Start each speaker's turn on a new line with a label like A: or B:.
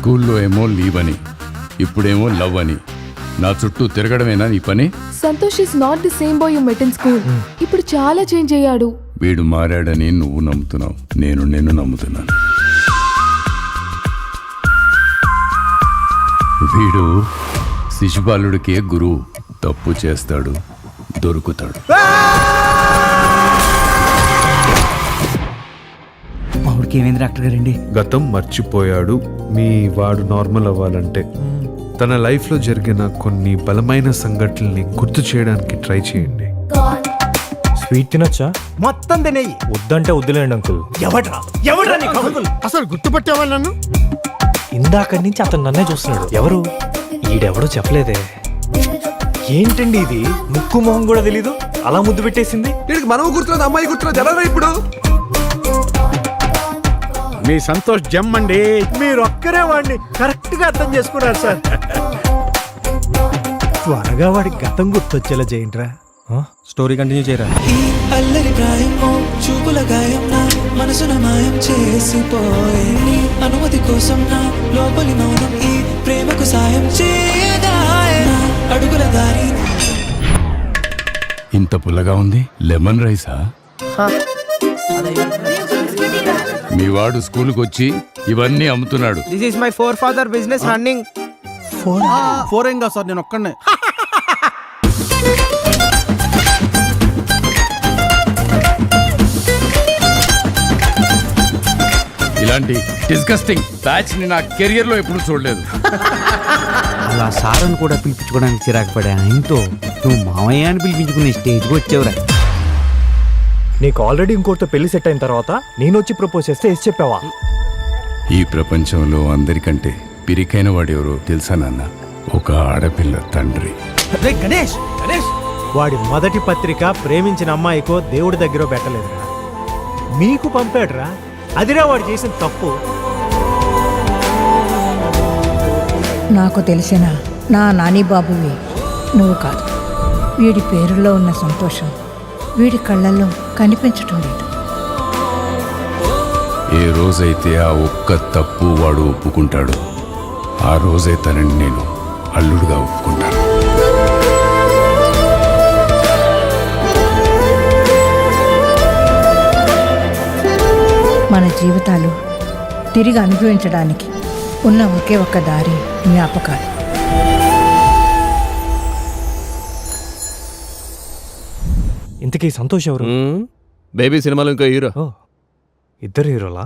A: స్కూల్లో ఏమో లీవ్ అని, ఇప్పుడేమో లవ్ అని. నా చుట్టూ తిరగడమేనా నీ పని?
B: Santosh is not the same boy you met in school. ఇప్పుడు చాలా చేంజ్ అయ్యాడు.
A: వీడు మారాడని నువ్వు నమ్ముతున్నావు, నేను నమ్ముతున్నాను. వీడు శిశుపాలుడికే గురువు. తప్పు చేస్తాడు, దొరుకుతాడు.
C: మావిడికి ఏమైంది డాక్టర్ గారండి?
D: గతం మర్చిపోయాడు. మీ వాడు నార్మల్ అవ్వాలంటే తన లైఫ్లో జరిగిన కొన్ని బలమైన సంఘటనల్ని గుర్తు చేయడానికి ట్రై చేయండి.
E: స్వీట్ తినొచ్చా?
F: మొత్తం తినేయి.
E: వద్దంటే వద్దులేండి అంకుల్.
F: ఎవడ్రా నీకు అంకుల్? అసలు గుర్తుపట్టేవా నన్ను?
E: ఇందాకడి నుంచి అతను నన్నే చూస్తున్నాడు. ఎవరు? ఈడెవడో చెప్పలేదే. ఏంటండి ఇది? ముక్కు మొహం కూడా తెలీదు, అలా ముద్దు పెట్టేసింది.
D: వీడికి మనము గుర్తులేదు, అమ్మాయి గుర్తులేదు. ఎలా ఇప్పుడు?
F: మీ సంతోష్ జమ్మండి. మీరు ఒక్కరే వాడిని కరెక్ట్ గా అర్థం చేసుకున్నారు సార్. త్వరగా వాడి గతం గుర్తొచ్చేలా చేయండిరా.
E: స్టోరీ కంటిన్యూ చేయరా.
G: ఈ అల్లరి ప్రాయమో చూపుల గాయం నా మనసున మాయం చేసిపోయే, నీ అనుమతి కోసం నా లోపలి మౌనం ఈ ప్రేమకు సాయం చేయగా నా అడుగుల దారి.
A: ఇంత పుల్లగా ఉంది. లెమన్ రైసా? మీ వాడు స్కూల్కి వచ్చి ఇవన్నీ అమ్ముతున్నాడు.
H: This is my four father business running.
F: Four ఏం కాదు సార్, నేను ఒక్కనే.
A: ఇలాంటి డిస్గస్టింగ్ బ్యాచ్ ని నా కెరియర్ లో ఎప్పుడు చూడలేదు.
C: అలా సారని కూడా పిలిపించుకోవడానికి చిరాకు పడే ఆయనతో నువ్వు మామయ్య అని పిలిపించుకునే స్టేజ్కి వచ్చావురా.
E: నీకు ఆల్రెడీ ఇంకోటితో పెళ్లి సెట్ అయిన తర్వాత నేను వచ్చి ప్రపోజ్ చేస్తే ఎస్ చెప్పావా?
A: ఈ ప్రపంచంలో అందరికంటే పిరికైన వాడెవరో తెలుసా నాన్న? ఒక ఆడపిల్ల తండ్రి.
F: గణేష్ వాడి మొదటి పత్రిక ప్రేమించిన అమ్మాయికో దేవుడి దగ్గర పెట్టలేదురా, మీకు పంపాడురా. అదిరా వాడు చేసిన తప్పు.
I: నాకు తెలిసిన నా నాని బాబువి నువ్వు కాదు. వీడి పేరులో ఉన్న సంతోషం వీడి కళ్ళల్లో కనిపించటం లేదు.
A: ఏ రోజైతే ఆ ఒక్క తప్పు వాడు ఒప్పుకుంటాడో ఆ రోజే తనని నేను అల్లుడుగా ఒప్పుకుంటాను.
I: మన జీవితాలు తిరిగి అనుభవించడానికి ఉన్న ఒకే ఒక్క దారి జ్ఞాపకాలు.
E: ఇంతకీ సంతోష్ ఎవరు?
J: బేబీ సినిమాలో ఇంకో హీరో.
E: ఇద్దరు హీరోలా?